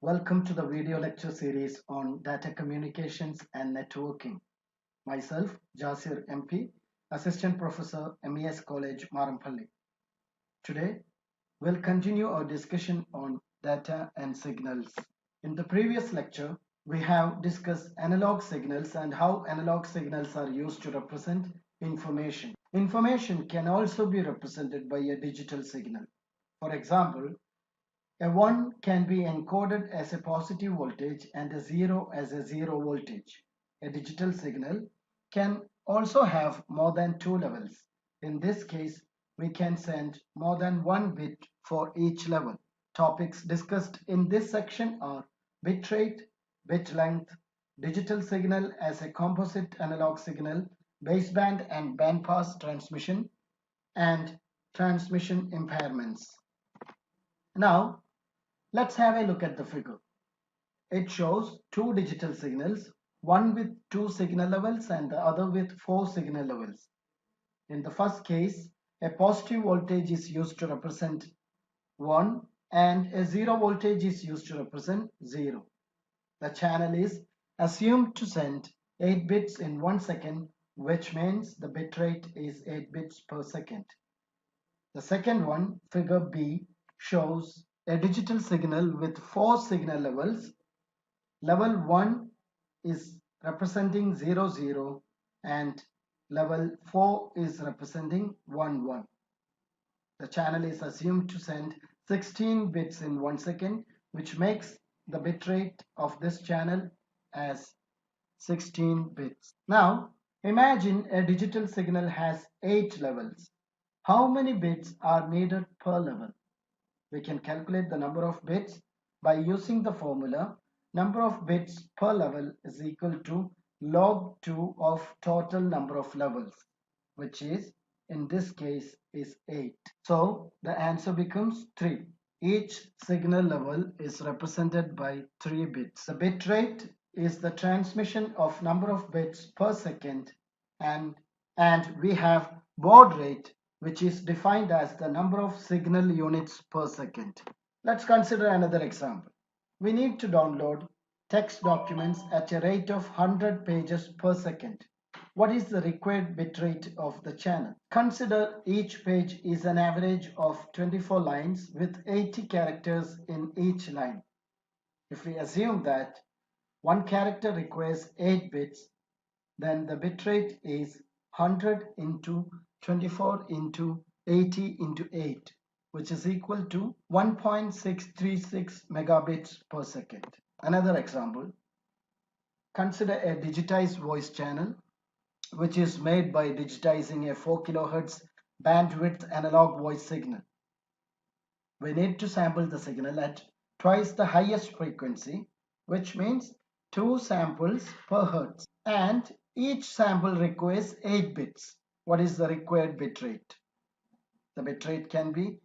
Welcome to the video lecture series on data communications and networking. Myself, Jasir MP, Assistant Professor, MES College, Marampalli. Today, we'll continue our discussion on data and signals. In the previous lecture, we have discussed analog signals and how analog signals are used to represent information. Information can also be represented by a digital signal. For example, a 1 can be encoded as a positive voltage and a 0 as a zero voltage. A digital signal can also have more than two levels. In this case, we can send more than one bit for each level. Topics discussed in this section are bit rate, bit length, digital signal as a composite analog signal, baseband and bandpass transmission, and transmission impairments. Now, let's have a look at the figure. It shows two digital signals, one with two signal levels and the other with four signal levels. In the first case, a positive voltage is used to represent 1 and a zero voltage is used to represent 0. The channel is assumed to send 8 bits in 1 second, which means the bit rate is 8 bits per second. The second one, figure B, shows a digital signal with four signal levels. Level 1 is representing 0, 0 and level 4 is representing 1, 1. The channel is assumed to send 16 bits in 1 second, which makes the bit rate of this channel as 16 bits. Now, imagine a digital signal has 8 levels. How many bits are needed per level? We can calculate the number of bits by using the formula number of bits per level is equal to log 2 of total number of levels, which is in this case is 8. So the answer becomes 3. Each signal level is represented by 3 bits. The bit rate is the transmission of number of bits per second, and we have baud rate, which is defined as the number of signal units per second. Let's consider another example. We need to download text documents at a rate of 100 pages per second. What is the required bitrate of the channel? Consider each page is an average of 24 lines with 80 characters in each line. If we assume that one character requires 8 bits, then the bitrate is 100 into 24 into 80 into 8, which is equal to 1.636 megabits per second. Another example, consider a digitized voice channel, which is made by digitizing a 4 kHz bandwidth analog voice signal. We need to sample the signal at twice the highest frequency, which means 2 samples per hertz, and each sample requires 8 bits. What is the required bit rate? The bit rate can be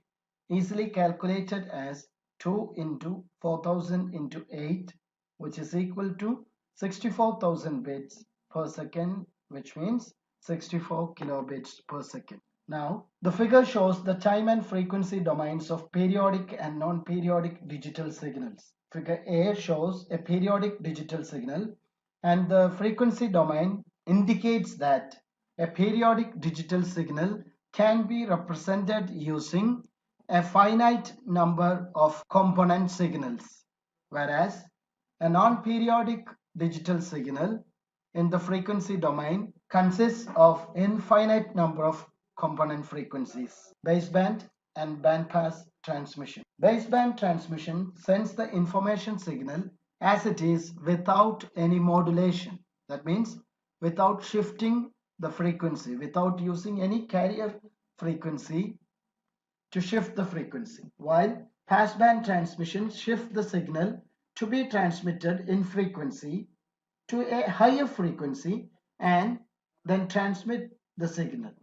easily calculated as 2 into 4000 into 8, which is equal to 64,000 bits per second, which means 64 kilobits per second. Now, the figure shows the time and frequency domains of periodic and non-periodic digital signals. Figure A shows a periodic digital signal, and the frequency domain indicates that a periodic digital signal can be represented using a finite number of component signals, whereas a non-periodic digital signal in the frequency domain consists of infinite number of component frequencies. Baseband and bandpass transmission. Baseband transmission sends the information signal as it is without any modulation. That means without shifting the frequency, without using any carrier frequency to shift the frequency, while passband transmission shifts the signal to be transmitted in frequency to a higher frequency and then transmit the signal,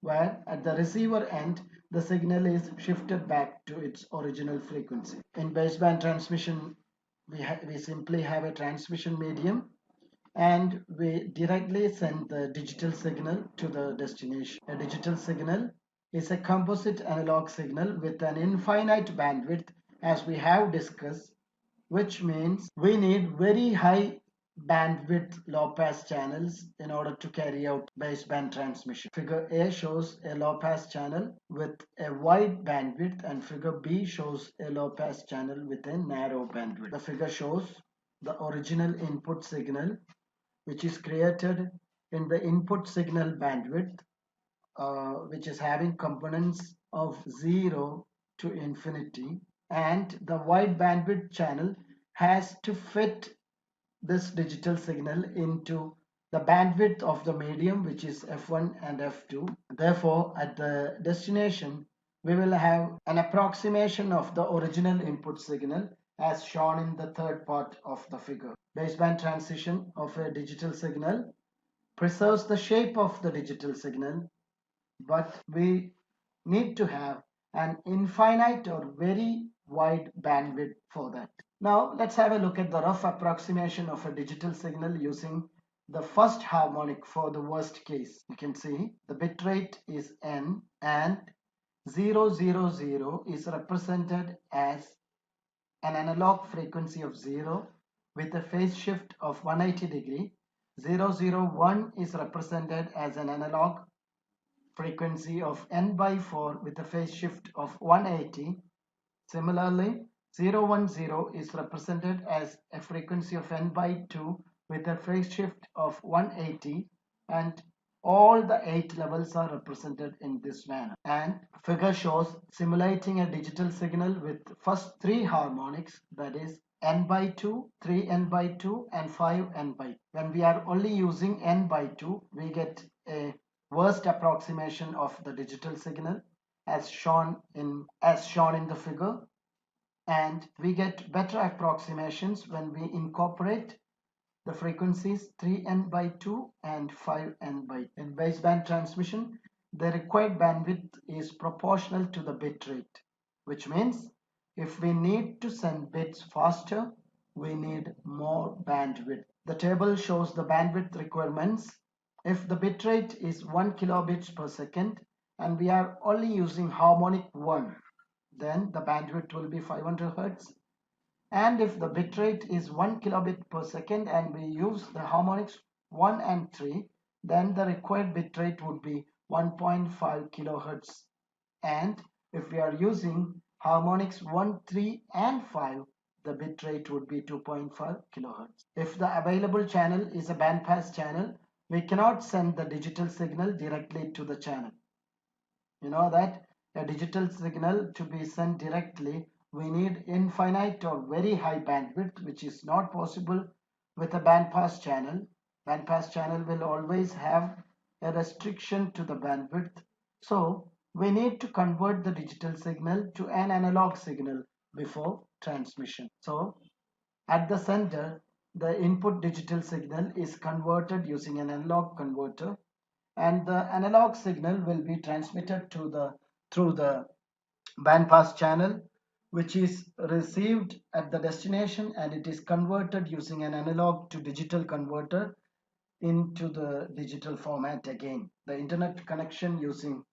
where at the receiver end the signal is shifted back to its original frequency. In baseband transmission, we simply have a transmission medium and we directly send the digital signal to the destination. A digital signal is a composite analog signal with an infinite bandwidth, as we have discussed which means we need very high bandwidth low pass channels in order to carry out baseband transmission. Figure A shows a low pass channel with a wide bandwidth and figure B shows a low pass channel with a narrow bandwidth. The figure shows the original input signal which is created in the input signal bandwidth, which is having components of 0 to infinity, and the wide bandwidth channel has to fit this digital signal into the bandwidth of the medium, which is f1 and f2. Therefore, at the destination we will have an approximation of the original input signal as shown in the third part of the figure. Baseband transition of a digital signal preserves the shape of the digital signal, but we need to have an infinite or very wide bandwidth for that. Now let's have a look at the rough approximation of a digital signal using the first harmonic for the worst case. You can see the bit rate is n and 000 is represented as an analog frequency of 0 with a phase shift of 180 degree. 001 is represented as an analog frequency of n by 4 with a phase shift of 180. Similarly, 010 is represented as a frequency of n by 2 with a phase shift of 180, and all the 8 levels are represented in this manner. And figure shows simulating a digital signal with first 3 harmonics, that is n by 2, 3n by 2 and 5n by 2. When we are only using n by 2, we get a worst approximation of the digital signal as shown in the figure, and we get better approximations when we incorporate the frequencies 3n by 2 and 5n by 2. In baseband transmission, the required bandwidth is proportional to the bit rate, which means if we need to send bits faster, we need more bandwidth. The table shows the bandwidth requirements. If the bit rate is 1 kilobits per second and we are only using harmonic 1, then the bandwidth will be 500 Hertz. And if the bit rate is 1 kilobit per second and we use the harmonics 1 and 3, then the required bit rate would be 1.5 kilohertz. And if we are using harmonics 1, 3 and 5, the bit rate would be 2.5 kilohertz. If the available channel is a bandpass channel, we cannot send the digital signal directly to the channel. You know that a digital signal to be sent directly, we need infinite or very high bandwidth, which is not possible with a bandpass channel. Bandpass channel will always have a restriction to the bandwidth. So we need to convert the digital signal to an analog signal before transmission. So at the center, the input digital signal is converted using an analog converter, and the analog signal will be transmitted to through the bandpass channel, which is received at the destination, and it is converted using an analog to digital converter into the digital format again. The internet connection using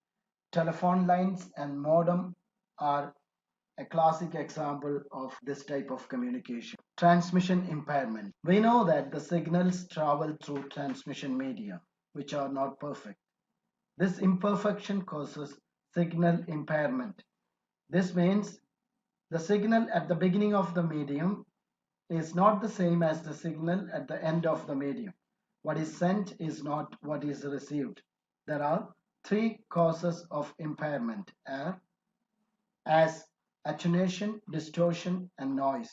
telephone lines and modem are a classic example of this type of communication. Transmission impairment. We know that the signals travel through transmission media, which are not perfect. This imperfection causes signal impairment. This means the signal at the beginning of the medium is not the same as the signal at the end of the medium. What is sent is not what is received. There are 3 causes of impairment as attenuation, distortion, and noise.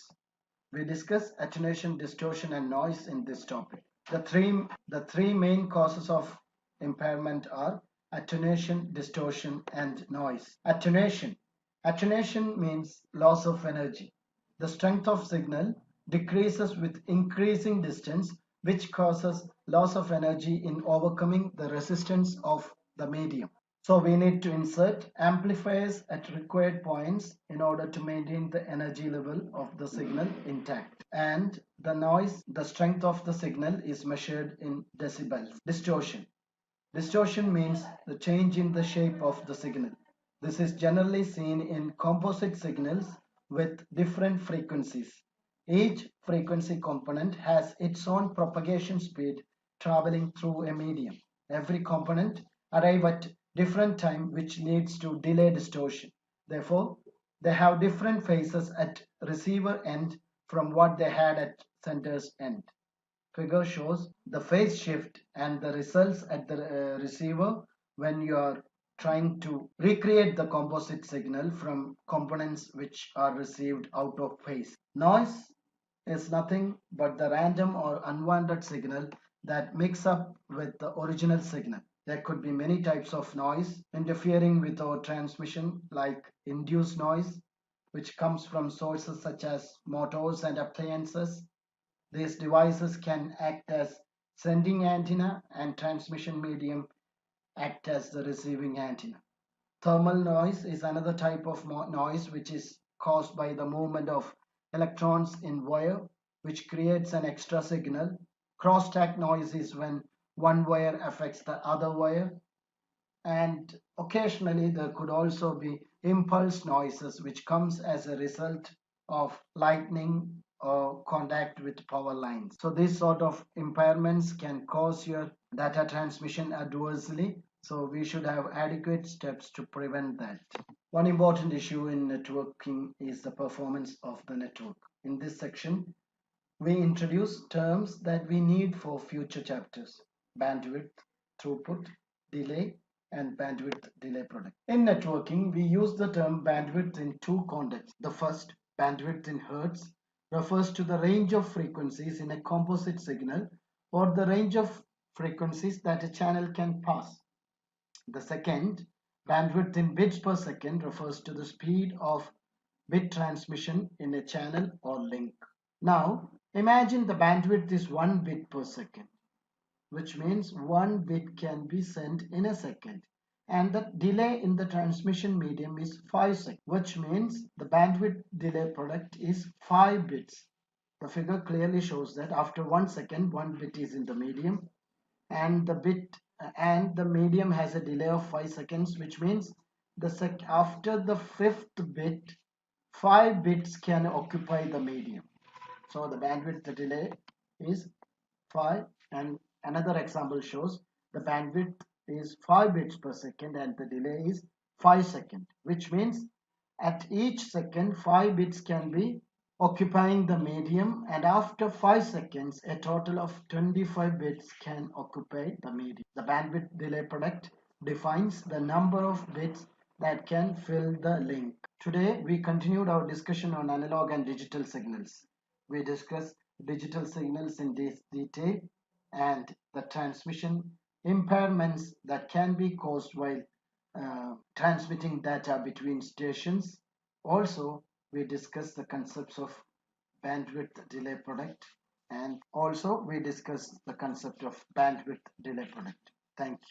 We discuss attenuation, distortion, and noise in this topic. The three main causes of impairment are attenuation, distortion, and noise. Attenuation. Attenuation means loss of energy. The strength of signal decreases with increasing distance, which causes loss of energy in overcoming the resistance of the medium. So we need to insert amplifiers at required points in order to maintain the energy level of the signal intact. And the noise, the strength of the signal is measured in decibels. Distortion. Distortion means the change in the shape of the signal. This is generally seen in composite signals with different frequencies. Each frequency component has its own propagation speed traveling through a medium. Every component arrives at different time which leads to delay distortion. Therefore, they have different phases at receiver end from what they had at sender's end. Figure shows the phase shift and the results at the receiver when you are trying to recreate the composite signal from components which are received out of phase. Noise is nothing but the random or unwanted signal that mix up with the original signal. There could be many types of noise interfering with our transmission, like induced noise, which comes from sources such as motors and appliances. These devices can act as sending antenna and transmission medium act as the receiving antenna. Thermal noise is another type of noise which is caused by the movement of electrons in wire, which creates an extra signal. Crosstalk noise is when one wire affects the other wire, and occasionally there could also be impulse noises which comes as a result of lightning or contact with power lines. So these sort of impairments can cause your data transmission adversely, so we should have adequate steps to prevent that. One important issue in networking is the performance of the network. In this section, we introduce terms that we need for future chapters: bandwidth, throughput, delay, and bandwidth delay product. In networking, we use the term bandwidth in two contexts. The first, bandwidth in hertz, refers to the range of frequencies in a composite signal or the range of frequencies that a channel can pass. The second, bandwidth in bits per second, refers to the speed of bit transmission in a channel or link. Now, imagine the bandwidth is 1 bit per second, which means 1 bit can be sent in a second. And the delay in the transmission medium is 5 seconds, which means the bandwidth delay product is 5 bits. The figure clearly shows that after 1 second, 1 bit is in the medium, and the medium has a delay of 5 seconds, which means after the fifth bit, 5 bits can occupy the medium. So the bandwidth delay is 5, and another example shows the bandwidth is 5 bits per second and the delay is 5 seconds, which means at each second 5 bits can be occupying the medium, and after 5 seconds a total of 25 bits can occupy the medium. The bandwidth delay product defines the number of bits that can fill the link. Today we continued our discussion on analog and digital signals. We discussed digital signals in detail and the transmission impairments that can be caused while transmitting data between stations. Also, we discussed the concepts of bandwidth delay product, and also we discussed the concept of bandwidth delay product. Thank you.